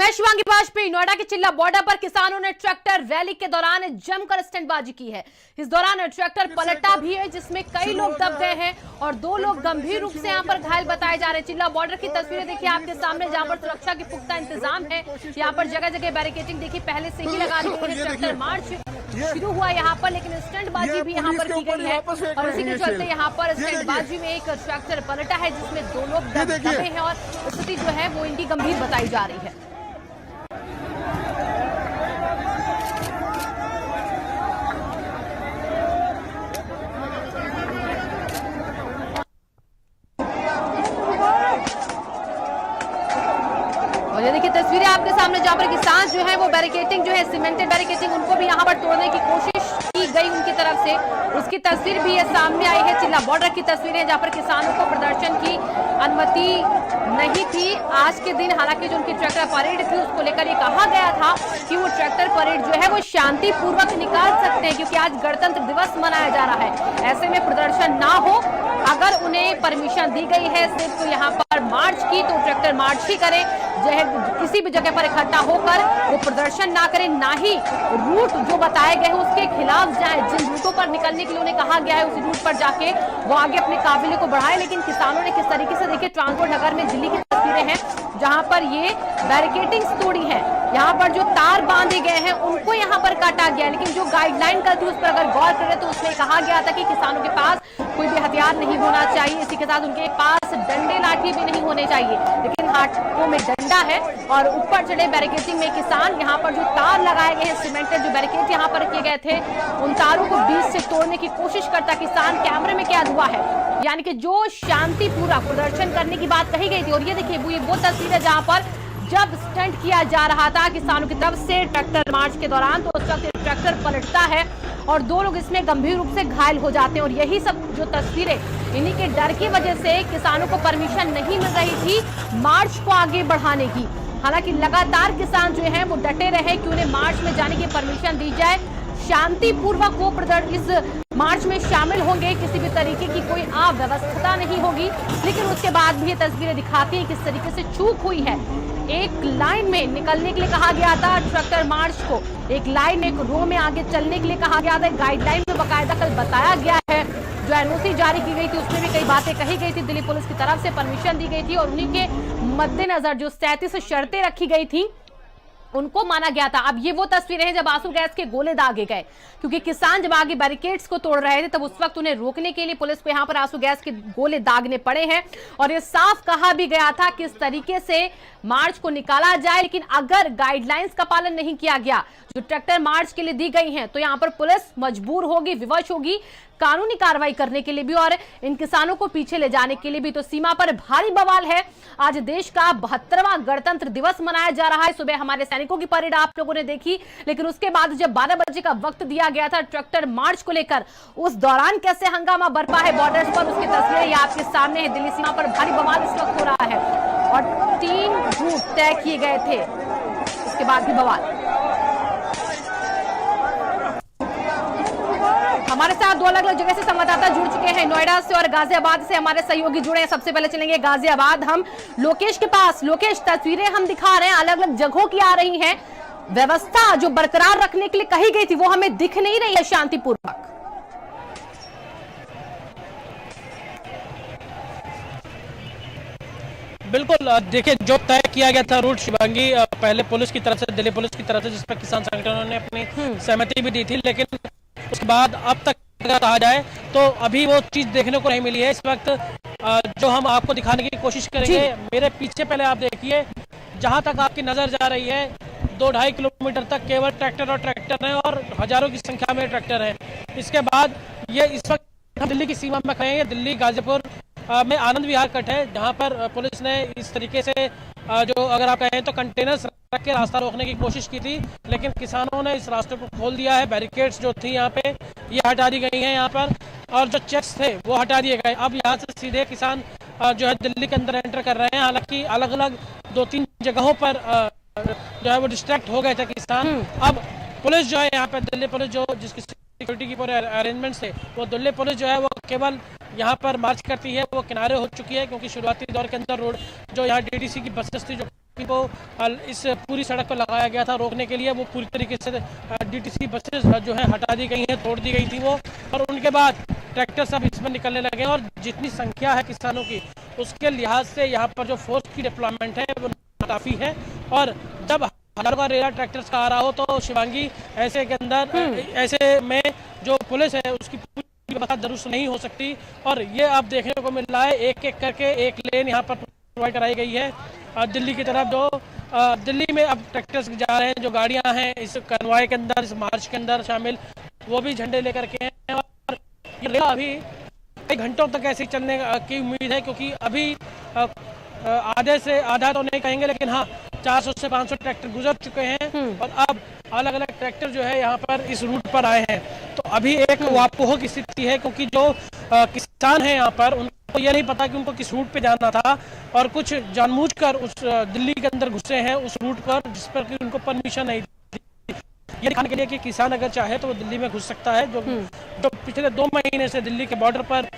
मैं शिवांगी वाजपेयी। नोएडा के चिल्ला बॉर्डर पर किसानों ने ट्रैक्टर रैली के दौरान जमकर स्टंटबाजी की है। इस दौरान ट्रैक्टर पलटा भी है जिसमें कई लोग दब गए हैं और 2 लोग गंभीर रूप से यहां पर घायल बताए जा रहे हैं। चिल्ला बॉर्डर की तस्वीरें देखिए आपके सामने, जहां पर सुरक्षा के पुख्ता इंतजाम है। यहां पर जगह जगह बैरिकेडिंग देखिए पहले से ही लगा दी गई है। ट्रैक्टर मार्च शुरू हुआ यहाँ पर, लेकिन स्टंटबाजी भी यहाँ पर की गई है और इसी के चलते यहाँ पर स्टंटबाजी में एक ट्रैक्टर पलटा है जिसमें 2 लोग दबे हैं और स्थिति जो है वो इनकी गंभीर बताई जा रही है। और ये देखिए तस्वीरें आपके सामने, जहां पर किसान जो है वो बैरिकेडिंग जो है सीमेंटेड बैरिकेडिंग उनको भी यहां पर तोड़ने की कोशिश की गई उनकी तरफ से। उसकी तस्वीर भी ये सामने आई है। चिल्ला बॉर्डर की तस्वीरें जहां पर किसानों को प्रदर्शन की अनुमति नहीं थी आज के दिन। हालांकि जो उनकी ट्रैक्टर परेड थी उसको लेकर ये कहा गया था कि वो ट्रैक्टर परेड जो है वो शांतिपूर्वक निकाल सकते हैं क्योंकि आज गणतंत्र दिवस मनाया जा रहा है। ऐसे में प्रदर्शन ना हो, अगर उन्हें परमिशन दी गई है सिर्फ तो यहाँ पर मार्च की, तो ट्रैक्टर मार्च ही करें, किसी भी जगह पर इकट्ठा होकर वो प्रदर्शन ना करें, ना ही रूट जो बताए गए हैं उसके खिलाफ जाए। जिन रूटों पर निकलने के लिए उन्हें कहा गया है उसी रूट पर जाके वो आगे अपने काफिले को बढ़ाए। लेकिन किसानों ने किस तरीके से, देखिए ट्रांसपोर्ट नगर में दिल्ली की तस्वीरें हैं जहां पर ये बैरिकेडिंग तोड़ी है। यहाँ पर जो तार बांधे गए हैं उनको यहाँ पर काटा गया, लेकिन जो गाइडलाइन करती है उस पर अगर गौर करें तो उसमें कहा गया था कि किसानों के पास कोई भी हथियार नहीं होना चाहिए, इसी के साथ उनके पास डंडे लाठी भी नहीं होने चाहिए। लेकिन हाथों में डंडा है और ऊपर चढ़े बैरिकेडिंग में किसान। यहाँ पर जो तार लगाए गए हैं सीमेंटेड जो बैरिकेड यहाँ पर किए गए थे उन तारों को बीच से तोड़ने की कोशिश करता किसान। कैमरे में कैद हुआ है, यानी कि जो शांतिपूर्वक प्रदर्शन करने की बात कही गई थी। और ये देखिए वो तस्वीर है जहां पर जब स्टंट किया जा रहा था किसानों की तरफ से ट्रैक्टर मार्च के दौरान, तो उस वक्त ट्रैक्टर पलटता है और 2 लोग इसमें गंभीर रूप से घायल हो जाते हैं। और यही सब जो तस्वीरें, इन्हीं के डर की वजह से किसानों को परमिशन नहीं मिल रही थी मार्च को आगे बढ़ाने की। हालांकि लगातार किसान जो है वो डटे रहे कि उन्हें मार्च में जाने की परमिशन दी जाए, शांतिपूर्वक वो इस मार्च में शामिल होंगे, किसी भी तरीके की कोई अव्यवस्था नहीं होगी। लेकिन उसके बाद भी ये तस्वीरें दिखाती हैं किस तरीके से चूक हुई है। एक लाइन में निकलने के लिए कहा गया था ट्रैक्टर मार्च को, एक लाइन एक रो में आगे चलने के लिए कहा गया था। गाइडलाइन में बाकायदा कल बताया गया है, जो एनओसी जारी की गई थी उसमें भी कई बातें कही गई थी, दिल्ली पुलिस की तरफ से परमिशन दी गई थी और उन्हीं के मद्देनजर जो 37 शर्तें रखी गई थी उनको माना गया था। अब ये वो तस्वीरें हैं जब आंसू गैस के गोले दागे गए, क्योंकि किसान जब आगे बैरिकेड्स को तोड़ रहे थे तब उस वक्त उन्हें रोकने के लिए पुलिस को यहां पर आंसू गैस के गोले दागने पड़े हैं। और ये साफ कहा भी गया था किस तरीके से मार्च को निकाला जाए, लेकिन अगर गाइडलाइंस का पालन नहीं किया गया जो ट्रैक्टर मार्च के लिए दी गई हैं तो यहां पर पुलिस मजबूर होगी, विवश होगी कानूनी कार्रवाई करने के लिए भी और इन किसानों को पीछे ले जाने के लिए भी। तो सीमा पर भारी बवाल है। आज देश का 72वां गणतंत्र दिवस मनाया जा रहा है। सुबह हमारे सैनिकों की परेड आप लोगों ने देखी, लेकिन उसके बाद जब 12 बजे का वक्त दिया गया था ट्रैक्टर मार्च को लेकर, उस दौरान कैसे हंगामा बरपा है बॉर्डर्स पर, उसकी तस्वीरें आपके सामने है। दिल्ली सीमा पर भारी बवाल इस वक्त हो रहा है और 3 रूट तय किए गए थे, उसके बाद भी बवाल। हमारे साथ 2 अलग अलग जगह से संवाददाता जुड़ चुके हैं, नोएडा से और गाजियाबाद से हमारे सहयोगी जुड़े हैं। सबसे पहले चलेंगे गाजियाबाद हम लोकेश के पास। लोकेश, तस्वीरें हम दिखा रहे हैं अलग अलग जगहों की आ रही हैं, व्यवस्था जो बरकरार रखने के लिए कही गई थी वो हमें दिख नहीं रही है शांतिपूर्वक। बिल्कुल, देखिए जो तय किया गया था रूट शिवांगी, पहले पुलिस की तरफ से, दिल्ली पुलिस की तरफ से, जिस पर किसान संगठनों ने अपनी सहमति भी दी थी, लेकिन उसके बाद अब तक अगर कहा जाए तो अभी वो चीज देखने को नहीं मिली है। इस वक्त जो हम आपको दिखाने की कोशिश करेंगे, मेरे पीछे पहले आप देखिए, जहां तक आपकी नजर जा रही है 2-2.5 किलोमीटर तक केवल ट्रैक्टर और ट्रैक्टर है और हजारों की संख्या में ट्रैक्टर है। इसके बाद ये इस वक्त हम दिल्ली की सीमा में खड़े हैं, दिल्ली गाजीपुर में आनंद विहार कट है, जहां पर पुलिस ने इस तरीके से जो अगर आप कहें तो कंटेनर्स रख के रास्ता रोकने की कोशिश की थी, लेकिन किसानों ने इस रास्ते को खोल दिया है। बैरिकेड्स जो थी यहाँ पे ये हटा दी गई हैं यहाँ पर, और जो चेक्स थे वो हटा दिए गए। अब यहाँ से सीधे किसान जो है दिल्ली के अंदर एंटर कर रहे हैं। हालांकि अलग अलग 2-3 जगहों पर जो है वो डिस्ट्रैक्ट हो गए थे किसान। अब पुलिस जो है यहाँ पे, दिल्ली पुलिस जो जिसकी सिक्योरिटी की पूरे अरेंजमेंट्स थे, वो दिल्ली पुलिस जो है वो केवल यहाँ पर मार्च करती है, वो किनारे हो चुकी है, क्योंकि शुरुआती दौर के अंदर रोड जो यहाँ डीडीसी की बसेस थी जो को इस पूरी सड़क पर लगाया गया था रोकने के लिए, वो पूरी तरीके से डीटीसी बसेस जो है हटा दी गई हैं, तोड़ दी गई थी वो, और उनके बाद ट्रैक्टर सब इसमें निकलने लगे। और जितनी संख्या है किसानों की, उसके लिहाज से यहाँ पर जो फोर्स की डिप्लॉयमेंट है वो काफ़ी है। और जब हजारों का रेला ट्रैक्टर्स का आ रहा हो तो शिवांगी ऐसे के अंदर ऐसे में जो पुलिस है उसकी पूरी व्यवस्था दुरुस्त नहीं हो सकती। और ये अब देखने को मिल रहा है, एक एक करके एक लेन यहाँ पर प्रोवाइड कराई गई है दिल्ली की तरफ। जो दिल्ली में अब ट्रैक्टर्स जा रहे हैं, जो गाड़ियां हैं इस कन्वॉय के अंदर, इस मार्च के अंदर शामिल, वो भी झंडे लेकर के हैं। और ये रेला अभी कई घंटों तक ऐसे चलने की उम्मीद है, क्योंकि अभी आधे से आधा तो नहीं कहेंगे, लेकिन हाँ 400 से 500 ट्रैक्टर गुजर चुके हैं और अब अलग अलग ट्रैक्टर जो है यहाँ पर इस रूट पर आए हैं। तो अभी एक वापोह की स्थिति है, क्योंकि जो किसान हैं यहाँ पर उनको ये नहीं पता कि उनको किस रूट पे जाना था, और कुछ जानबूझकर उस दिल्ली के अंदर घुसे हैं उस रूट पर जिस पर कि उनको परमिशन नहीं थी। ये दिखाने के लिए कि किसान अगर चाहे तो वो दिल्ली में घुस सकता है। जो पिछले 2 महीने से दिल्ली के बॉर्डर पर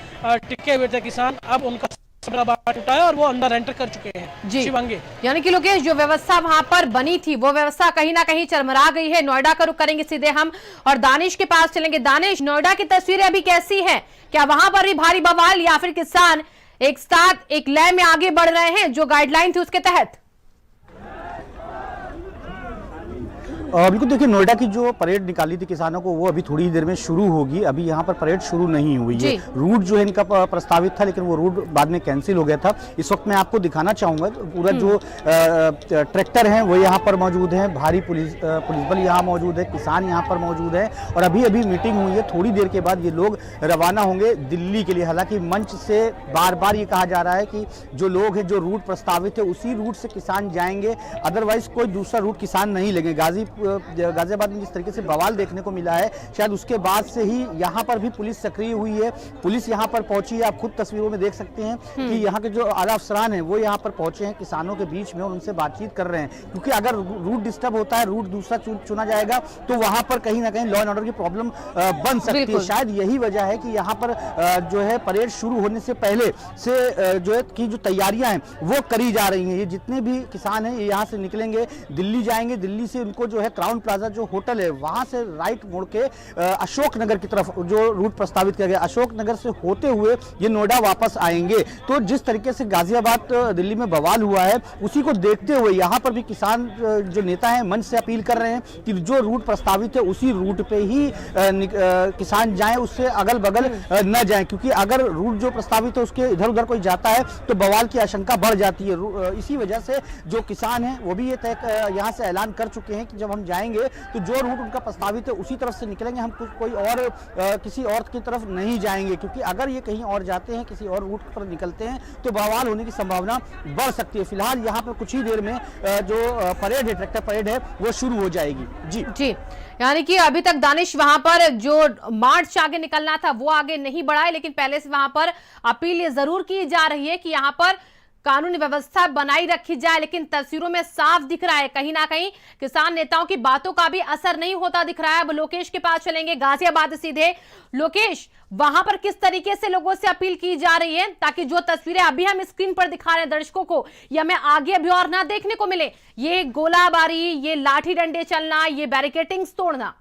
टिके हुए थे किसान, अब उनका टूटा है और वो अंदर एंटर कर चुके हैं। जी शिवांगी, यानी कि लोकेश, जो व्यवस्था वहां पर बनी थी वो व्यवस्था कहीं ना कहीं चरमरा गई है। नोएडा का रुख करेंगे सीधे हम और दानिश के पास चलेंगे। दानिश, नोएडा की तस्वीरें अभी कैसी हैं? क्या वहां पर भी भारी बवाल या फिर किसान एक साथ एक लय में आगे बढ़ रहे हैं जो गाइडलाइन थी उसके तहत? बिल्कुल, देखिए नोएडा की जो परेड निकाली थी किसानों को वो अभी थोड़ी ही देर में शुरू होगी। अभी यहाँ पर परेड शुरू नहीं हुई है। रूट जो है इनका प्रस्तावित था, लेकिन वो रूट बाद में कैंसिल हो गया था। इस वक्त मैं आपको दिखाना चाहूँगा पूरा जो ट्रैक्टर हैं वो यहाँ पर मौजूद हैं, भारी पुलिस बल यहाँ मौजूद है, किसान यहाँ पर मौजूद है और अभी अभी मीटिंग हुई है। थोड़ी देर के बाद ये लोग रवाना होंगे दिल्ली के लिए। हालांकि मंच से बार बार ये कहा जा रहा है कि जो लोग हैं, जो रूट प्रस्तावित है उसी रूट से किसान जाएंगे, अदरवाइज कोई दूसरा रूट किसान नहीं लेंगे। गाजियाबाद में जिस तरीके से बवाल देखने को मिला है, शायद उसके बाद से ही यहाँ पर भी पुलिस सक्रिय हुई है। पुलिस यहाँ पर पहुंची है, आप खुद तस्वीरों में देख सकते हैं कि यहाँ के जो आला अफसरान हैं वो यहाँ पर पहुंचे हैं किसानों के बीच में और उनसे बातचीत कर रहे हैं। क्योंकि अगर रूट डिस्टर्ब होता है, रूट दूसरा चुना जाएगा तो वहां पर कहीं ना कहीं लॉ एंड ऑर्डर की प्रॉब्लम बन सकती है। शायद यही वजह है कि यहाँ पर जो है परेड शुरू होने से पहले से जो है की जो तैयारियां हैं वो करी जा रही हैं। ये जितने भी किसान हैं ये यहाँ से निकलेंगे, दिल्ली जाएंगे। दिल्ली से उनको जो है क्राउन प्लाजा जो होटल है वहां से राइट मोड़ के अशोक नगर की तरफ जो रूट प्रस्तावित किया गया, अशोक नगर से होते हुए ये नोएडा वापस आएंगे। तो जिस तरीके से गाजियाबाद दिल्ली में बवाल हुआ है उसी को देखते हुए यहाँ पर भी किसान जो नेता हैं मंच से अपील कर रहे हैं कि जो रूट प्रस्तावित है उसी रूट पे ही किसान जाएं, उससे अगल बगल न जाएं। क्योंकि अगर रूट जो प्रस्तावित है उसके इधर उधर कोई जाता है तो बवाल की आशंका बढ़ जाती है। इसी वजह से जो किसान हैं वो भी ये तय यहाँ से ऐलान कर चुके हैं कि जब हम जाएंगे तो जो रूट उनका प्रस्तावित है उसी तरफ से निकलेंगे, हम कोई और किसी और की तरफ नहीं जाएंगे। क्योंकि अगर ये कहीं और जाते हैं, किसी और रूट पर निकलते हैं तो बवाल होने की संभावना बढ़ सकती है। फिलहाल यहाँ पर कुछ ही देर में जो परेड है, ट्रैक्टर परेड है, वो शुरू हो जाएगी। जी, यानी कि अभी तक दानिश वहां पर जो मार्च आगे निकलना था वो आगे नहीं बढ़ा है, लेकिन पहले से वहां पर अपील ये जरूर की जा रही है कि यहाँ पर कानूनी व्यवस्था बनाई रखी जाए। लेकिन तस्वीरों में साफ दिख रहा है कहीं ना कहीं किसान नेताओं की बातों का भी असर नहीं होता दिख रहा है। अब लोकेश के पास चलेंगे, गाजियाबाद सीधे। लोकेश, वहां पर किस तरीके से लोगों से अपील की जा रही है ताकि जो तस्वीरें अभी हम स्क्रीन पर दिखा रहे हैं दर्शकों को या हमें आगे अभी और ना देखने को मिले, ये गोलाबारी, ये लाठी डंडे चलना, ये बैरिकेटिंग्स तोड़ना?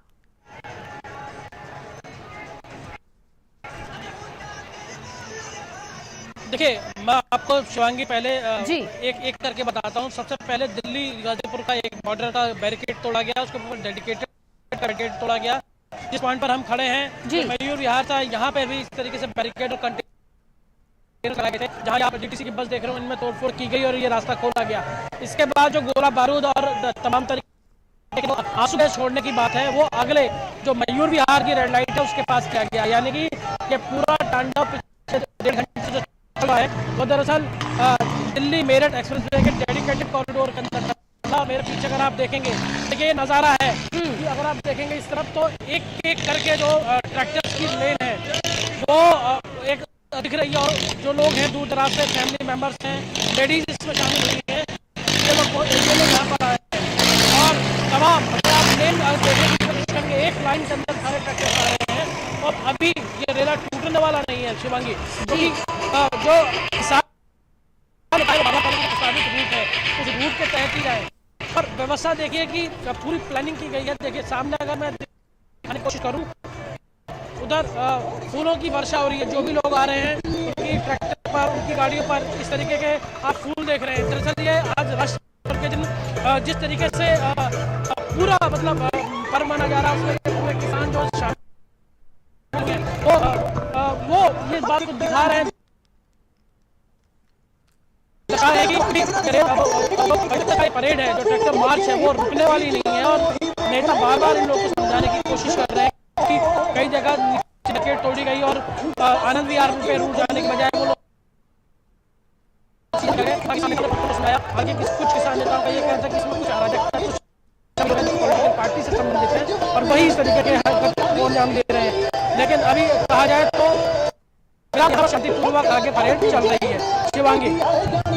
देखिए, मैं आपको शिवांगी पहले एक एक करके बताता हूँ। सबसे पहले दिल्ली गाजीपुर का एक बॉर्डर का बैरिकेड तोड़ा गया, उसके ऊपर डेडिकेटेड बैरिकेड तोड़ा गया। जिस पॉइंट पर हम खड़े हैं मयूर विहार था, यहाँ पे भी इस तरीके से बैरिकेड और कंटेनर लगाए गए थे। जहाँ यहाँ पर डीटीसी की बस देख रहे हो, इनमें तोड़फोड़ की गई और ये रास्ता खोला गया। इसके बाद जो गोला बारूद और तमाम तरीके के आंसू गैस छोड़ने की बात है वो अगले जो मयूर विहार की रेड लाइट है उसके पास किया गया। यानी कि ये पूरा तांडव 1.5 घंटे से है वो दरअसल दिल्ली मेरठ एक्सप्रेसवे के डेडिकेटेड कॉरिडोर के अंदर था। मेरे पीछे अगर आप देखेंगे देखिए ये नज़ारा है कि अगर आप देखेंगे इस तरफ तो एक एक करके जो ट्रैक्टर्स की लेन है वो एक दिख रही है और जो लोग हैं दूर दराज से, फैमिली मेंबर्स हैं, लेडीज इसमें शामिल हुई है, ये लोग यहाँ पर आए हैं और तमाम आप लेन देखेंगे एक लाइन के अंदर सारे ट्रैक्टर्स आ रहे हैं। और अभी ये रेला टूटने वाला नहीं है शिवांगी, क्योंकि जो किसान प्रस्तावित रूट है उस रूट के तहत व्यवस्था देखिए कि पूरी प्लानिंग की गई है। देखिए सामने अगर मैं दिखाने की कोशिश करूं, उधर फूलों की वर्षा हो रही है। जो भी लोग आ रहे हैं उनकी ट्रैक्टर पर, उनकी गाड़ियों पर इस तरीके के आप फूल देख रहे हैं। दरअसल ये आज राष्ट्र के दिन जिस तरीके से पूरा मतलब पर्व माना जा रहा है, उसमें पूरे किसान जो शामिल हैं वो ये बात को दिखा रहे हैं कि परेड है, जो ट्रैक्टर मार्च है, वो रुकने वाली नहीं है। और नेता बार बार इन लोगों को समझाने की कोशिश कर रहे हैं कि कई जगह विकेट तोड़ी गई और आनंद विहार पे रूट जाने के बजाय वो लोग आगे कुछ किसान नेताओं का ये कहना था कि इसमें कुछ अराजकता, कुछ पॉलिटिकल पार्टी से संबंधित है और वही इस तरीके के हरकत को अंजाम दे रहे हैं। लेकिन अभी कहा जाए तो शांतिपूर्वक आगे परेड चल रही है। शिवांगी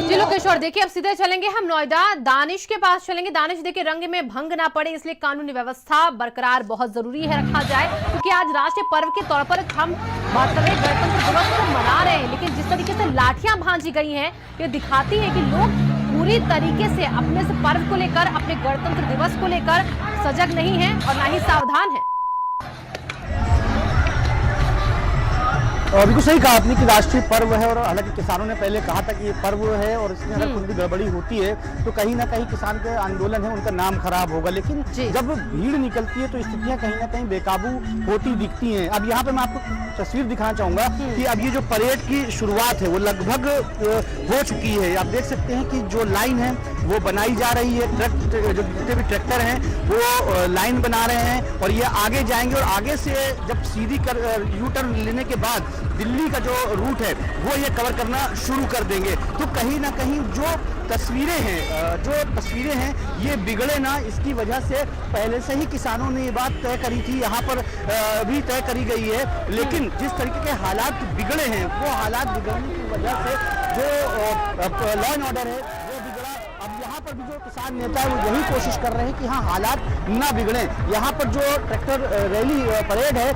जी लोकेश्वर, देखिए अब सीधे चलेंगे हम नोएडा, दानिश के पास चलेंगे। दानिश, देखिए रंग में भंग ना पड़े इसलिए कानूनी व्यवस्था बरकरार बहुत जरूरी है रखा जाए, क्योंकि आज राष्ट्रीय पर्व के तौर पर हम बात कर रहे हैं, गणतंत्र दिवस को मना रहे हैं, लेकिन जिस तरीके से लाठियां भांजी गई हैं ये दिखाती है कि लोग पूरी तरीके से अपने से पर्व को लेकर, अपने गणतंत्र दिवस को लेकर सजग नहीं है और ना ही सावधान है। बिल्कुल सही कहा आपने कि राष्ट्रीय पर्व है, और हालांकि किसानों ने पहले कहा था कि ये पर्व है और इसमें अगर कुछ भी गड़बड़ी होती है तो कहीं ना कहीं किसान के आंदोलन है उनका नाम खराब होगा। लेकिन जब भीड़ निकलती है तो स्थितियां कहीं ना कहीं बेकाबू होती दिखती हैं। अब यहाँ पे मैं आपको तस्वीर दिखाना चाहूंगा कि अब ये जो परेड की शुरुआत है वो लगभग हो चुकी है। आप देख सकते हैं कि जो लाइन है वो बनाई जा रही है, ट्रक जो जितने भी ट्रैक्टर हैं वो लाइन बना रहे हैं और ये आगे जाएंगे और आगे से जब सीधी यू टर्न लेने के बाद दिल्ली का जो रूट है वो ये कवर करना शुरू कर देंगे। तो कहीं ना कहीं जो तस्वीरें हैं ये बिगड़े ना, इसकी वजह से पहले से ही किसानों ने ये बात तय करी थी, यहाँ पर भी तय करी गई है। लेकिन जिस तरीके के हालात बिगड़े हैं वो हालात बिगड़ने की वजह से जो लॉ एंड ऑर्डर है वो बिगड़ा। अब यहाँ पर भी जो किसान नेता है वो यही कोशिश कर रहे हैं कि हाँ हालात ना बिगड़े। यहाँ पर जो ट्रैक्टर रैली परेड है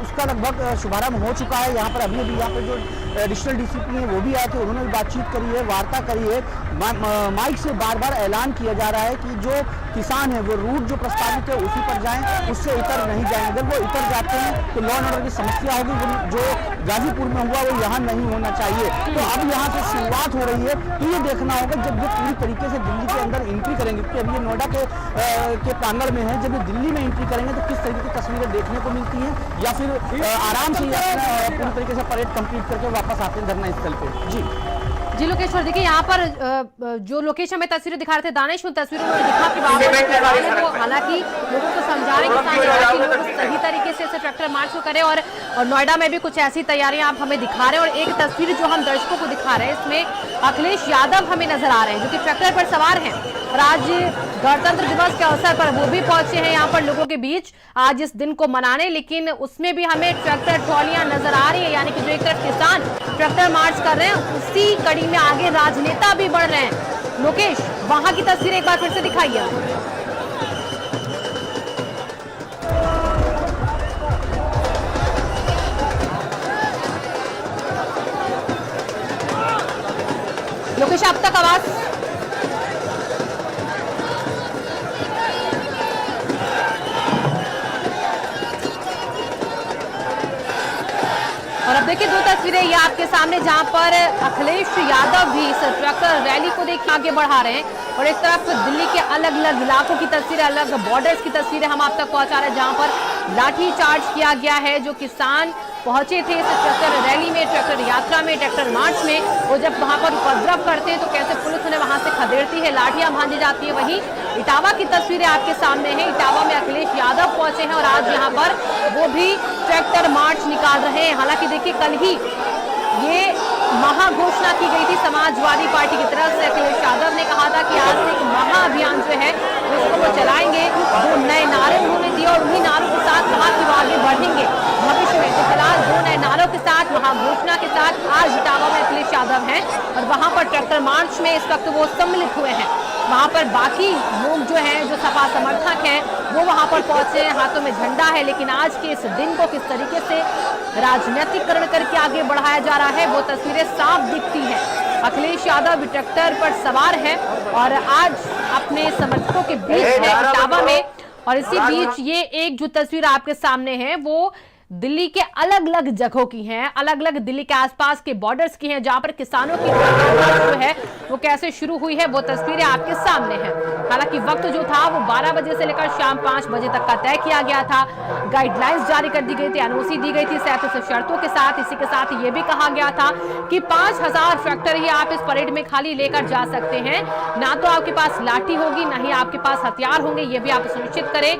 उसका लगभग शुभारंभ हो चुका है। यहाँ पर अभी यहाँ पर जो एडिशनल डीसीपी है वो भी आए थे, उन्होंने भी बातचीत करी है, वार्ता करी है। माइक से बार बार ऐलान किया जा रहा है कि जो किसान है वो रूट जो प्रस्तावित है उसी पर जाएं, उससे इतर नहीं जाएं। अगर वो इतर जाते हैं तो लॉ एंड ऑर्डर की समस्या होगी, जो गाजीपुर में हुआ वो यहाँ नहीं होना चाहिए। तो अब यहाँ से शुरुआत हो रही है, तो ये देखना होगा जब ये पूरी तरीके से दिल्ली के अंदर एंट्री करेंगे, क्योंकि अभी ये नोएडा के प्रांगण में है, जब ये दिल्ली में एंट्री करेंगे तो किस तरीके की तस्वीरें देखने को मिलती हैं, या फिर आराम से पूरी तरीके से परेड कंप्लीट करके वापस आते हैं धरना स्थल पे। जी लोकेश्वर, देखिए यहाँ पर जो लोकेशन में तस्वीरें दिखा रहे थे दानिश, उन तस्वीरों में दिखा कि हालांकि लोगों को समझा रहे कि लोग सही तरीके से इसे ट्रैक्टर मार्च को करें, और नोएडा में भी कुछ ऐसी तैयारियां आप हमें दिखा रहे हैं। और एक तस्वीर जो हम दर्शकों को दिखा रहे हैं इसमें अखिलेश यादव हमें नजर आ रहे हैं जो कि ट्रैक्टर पर सवार हैं और आज गणतंत्र दिवस के अवसर पर वो भी पहुंचे हैं यहाँ पर लोगों के बीच आज इस दिन को मनाने। लेकिन उसमें भी हमें ट्रैक्टर ट्रॉलियां नजर आ रही है, यानी कि जो एक तरफ किसान ट्रैक्टर मार्च कर रहे हैं उसी कड़ी में आगे राजनेता भी बढ़ रहे हैं। लोकेश, वहां की तस्वीर एक बार फिर से दिखाइए। लोकेश, अब तक आवाज और अब देखिए दो तस्वीरें ये आपके सामने जहां पर अखिलेश यादव भी इस ट्रैक्टर रैली को देखिए आगे बढ़ा रहे हैं और एक तरफ दिल्ली के अलग अलग इलाकों की तस्वीरें, अलग बॉर्डर्स की तस्वीरें हम आप तक पहुंचा रहे हैं जहां पर लाठी चार्ज किया गया है। जो किसान पहुंचे थे इस ट्रैक्टर रैली में, ट्रैक्टर यात्रा में, ट्रैक्टर मार्च में, वो जब वहां पर उपद्रव करते हैं तो कैसे पुलिस उन्हें वहां से खदेड़ती है, लाठियां भांजी जाती है। वहीं इटावा की तस्वीरें आपके सामने है, इटावा में अखिलेश यादव पहुंचे हैं और आज यहाँ पर वो भी ट्रैक्टर मार्च निकाल रहे हैं। हालांकि देखिए कल ही ये महाघोषणा की गई थी समाजवादी पार्टी की तरफ से, अखिलेश यादव ने कहा था कि आज से एक महाअभियान जो है उसको वो चलाएंगे। 2 नए नारे उन्होंने दिए और उन्हीं नारों के साथ कहा कि वो आगे बढ़ेंगे भविष्य में। तो फिलहाल 2 नए नारों के साथ महाघोषणा के साथ आज इटावा में अखिलेश यादव हैं और वहां पर ट्रैक्टर मार्च में इस वक्त वो सम्मिलित हुए हैं। वहां पर बाकी लोग जो हैं, जो सपा समर्थक हैं, वो वहां पर पहुंचे हैं, हाथों में झंडा है। लेकिन आज के इस दिन को किस तरीके से राजनीतिकरण करके आगे बढ़ाया जा रहा है वो तस्वीरें साफ दिखती हैं। अखिलेश यादव ट्रैक्टर पर सवार है और आज अपने समर्थकों के बीच है इटावा में। और इसी बीच ये एक जो तस्वीर आपके सामने है वो दिल्ली के अलग अलग जगहों की हैं, अलग अलग दिल्ली के आसपास के बॉर्डर्स की हैं, जहां पर किसानों की जो है वो कैसे शुरू हुई है वो तस्वीरें आपके सामने हैं। हालांकि वक्त जो था वो 12 बजे से लेकर शाम 5 बजे तक का तय किया गया था। गाइडलाइंस जारी कर दी गई थी, एनओसी दी गई थी सहत शर्तों के साथ। इसी के साथ ये भी कहा गया था कि 5000 ट्रैक्टर ही आप इस परेड में खाली लेकर जा सकते हैं, ना तो आपके पास लाठी होगी ना ही आपके पास हथियार होंगे। ये भी आप सुनिश्चित करें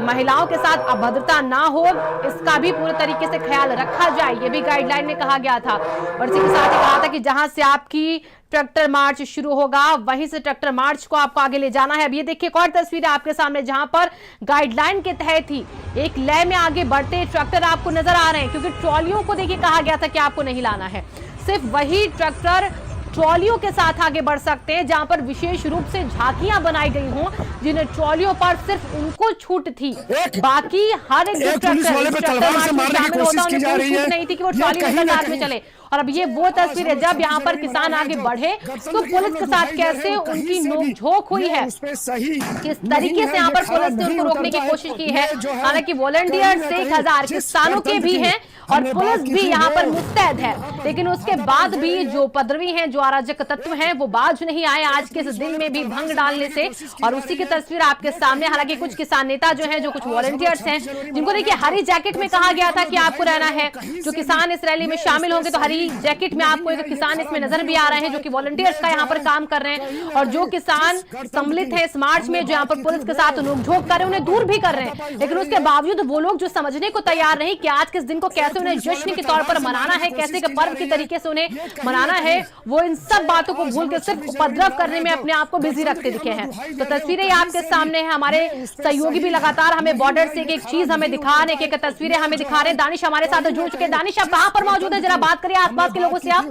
महिलाओं के साथ अभद्रता ना हो, इसका भी पूरे तरीके से ख्याल रखा जाए, ये भी गाइडलाइन में कहा गया था। और इसी के साथ ही कहा था कि जहां से आपकी ट्रैक्टर मार्च शुरू होगा वहीं से ट्रैक्टर मार्च को आपको आगे ले जाना है। अब ये देखिए एक और तस्वीर आपके सामने जहां पर गाइडलाइन के तहत ही एक लय में आगे बढ़ते ट्रैक्टर आपको नजर आ रहे हैं, क्योंकि ट्रॉलियों को देखिए कहा गया था कि आपको नहीं लाना है, सिर्फ वही ट्रैक्टर ट्रॉलियों के साथ आगे बढ़ सकते हैं जहां पर विशेष रूप से झांकियां बनाई गई हों, जिन्हें ट्रॉलियों पर सिर्फ उनको छूट थी, बाकी हर एक ट्रैक्टर में शामिल होता उन्हें कोई छूट नहीं थी कि वो ट्रॉली के साथ में चले। और अब ये वो तस्वीर है जब यहाँ पर किसान आगे बढ़े तो पुलिस के साथ कैसे उनकी नोकझोंक हुई है, किस तरीके से यहाँ पर पुलिस ने उनको रोकने की कोशिश की है। हालांकि वॉलंटियर्स 1000 किसानों के भी हैं और पुलिस भी यहाँ पर मुस्तैद है, लेकिन उसके बाद भी जो उपद्रवी हैं, जो अराजक तत्व हैं, वो बाज नहीं आए आज के इस दिन में भी भंग डालने से। और उसी की तस्वीर आपके सामने। हालांकि कुछ किसान नेता जो हैं, जो कुछ वॉलंटियर्स हैं, जिनको देखिए हरी जैकेट में कहा गया था कि आपको रहना है, जो किसान इस रैली में शामिल होंगे तो हरी जैकेट में आपको एक किसान इसमें नजर भी आ रहे हैं जो कि वॉलंटियर्स का यहाँ पर काम कर रहे हैं। और जो किसान सम्मिलित है इस मार्च में, जो यहाँ पर पुलिस के साथ नोकझोंक कर रहे हैं, उन्हें दूर भी कर रहे हैं, लेकिन उसके बावजूद वो लोग जो समझने को तैयार नहीं कि आज के इस दिन को कैसे उन्हें जश्न के तौर पर मनाना है, कैसे के पर्व के तरीके से उन्हें मनाना है, वो इन सब बातों को भूल के सिर्फ उपद्रव करने में अपने आप को बिजी रखते दिखे हैं। तो तस्वीरें आपके सामने है, हमारे सहयोगी भी लगातार हमें बॉर्डर से एक चीज हमें दिखा रहे, एक तस्वीरें हमें दिखा रहे हैं। दानिश हमारे साथ जुड़ चुके हैं। दानिश, आप कहां पर मौजूद है, जरा बात करिए आसपास के लोगों से आप।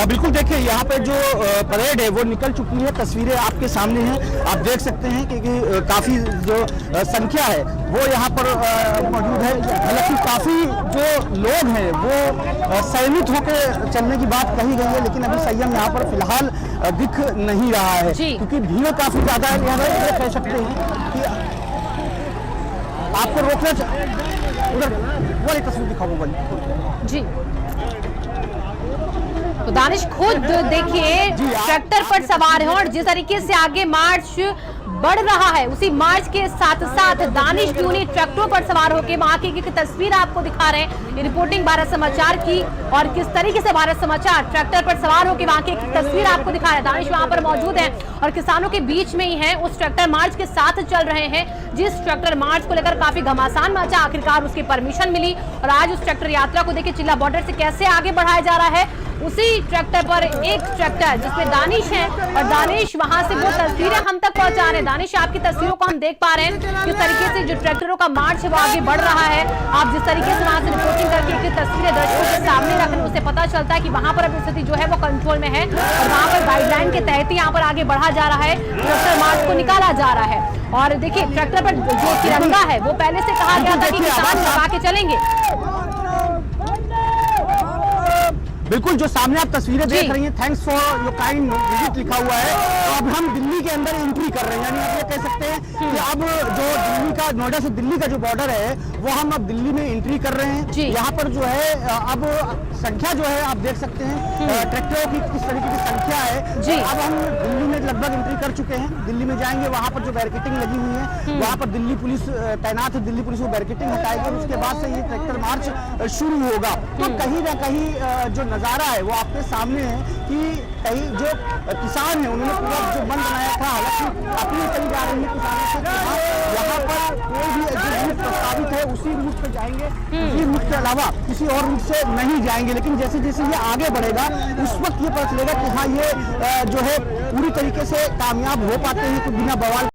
बिल्कुल, देखिए यहाँ पे जो परेड है वो निकल चुकी है, तस्वीरें आपके सामने हैं, आप देख सकते हैं कि काफी जो संख्या है वो यहाँ पर मौजूद है। हालांकि काफी जो लोग हैं वो संयमित होकर चलने की बात कही गई है, लेकिन अभी संयम यहाँ पर फिलहाल दिख नहीं रहा है, क्योंकि भीड़ काफी ज्यादा है। यहाँ कह सकते हैं कि आपको रोकना, उधर वो एक तस्वीर दिखाऊंगा जी। तो दानिश खुद देखिए ट्रैक्टर पर सवार हैं और जिस तरीके से आगे मार्च बढ़ रहा है, उसी मार्च के साथ साथ दानिश भी उन्हीं ट्रैक्टरों पर सवार होकर वहां की तस्वीर आपको दिखा रहे हैं। ये रिपोर्टिंग भारत समाचार की, और किस तरीके से भारत समाचार ट्रैक्टर पर सवार होकर वहां की तस्वीर आपको दिखा रहे हैं। दानिश वहां पर मौजूद है और किसानों के बीच में ही है, उस ट्रैक्टर मार्च के साथ चल रहे हैं, जिस ट्रैक्टर मार्च को लेकर काफी घमासान मचा। आखिरकार उसकी परमिशन मिली और आज उस ट्रैक्टर यात्रा को देखिए चिल्ला बॉर्डर से कैसे आगे बढ़ाया जा रहा है। उसी ट्रैक्टर पर एक ट्रैक्टर जिसमें दानिश है और दानिश वहां से वो तस्वीरें हम तक पहुंचा रहे हैं। दानिश, आपकी तस्वीरों को हम देख पा रहे हैं किस तरीके से जो ट्रैक्टरों का मार्च है वो आगे बढ़ रहा है। आप जिस तरीके से वहां से रिपोर्टिंग करके एक तस्वीरें दर्शकों के सामने रख रहे हैं, उससे पता चलता है कि वहां पर अभी स्थिति जो है वो कंट्रोल में है और वहां पर गाइडलाइन के तहत ही यहाँ पर आगे बढ़ा जा रहा है, ट्रैक्टर मार्च को निकाला जा रहा है। और देखिए ट्रैक्टर पर जो तिरंगा है वो पहले से कहा गया था कि किसान लगा के चलेंगे। बिल्कुल, जो सामने आप तस्वीरें देख रही हैं, thanks for your kind visit लिखा हुआ है। तो अब हम दिल्ली के अंदर एंट्री कर रहे हैं, यानी आप ये कह सकते हैं कि अब जो दिल्ली का, नोएडा से दिल्ली का जो बॉर्डर है वो हम अब दिल्ली में एंट्री कर रहे हैं। यहाँ पर जो है अब संख्या जो है आप देख सकते हैं ट्रैक्टरों की किस तरीके की संख्या है जी। अब हम दिल्ली में लगभग एंट्री कर चुके हैं, दिल्ली में जाएंगे, वहाँ पर जो बैरिकेटिंग लगी हुई है वहाँ पर दिल्ली पुलिस तैनात है, दिल्ली पुलिस वो बैरिकेटिंग हटाएगी और उसके बाद से ये ट्रैक्टर मार्च शुरू होगा। तो कहीं ना कहीं जो नजारा है वो आपके सामने है कि कहीं जो किसान है उन्होंने पूरा जो मन बनाया था, हालांकि अपील करी जा रही है किसानों से, यहाँ पर कोई भी जो रूट प्रस्तावित है उसी रूट पे जाएंगे, उसी रूट के अलावा किसी और रूट से नहीं जाएंगे। लेकिन जैसे जैसे ये आगे बढ़ेगा उस वक्त ये पता चलेगा कि हाँ ये जो है पूरी तरीके से कामयाब हो पाते हैं, तो बिना बवाल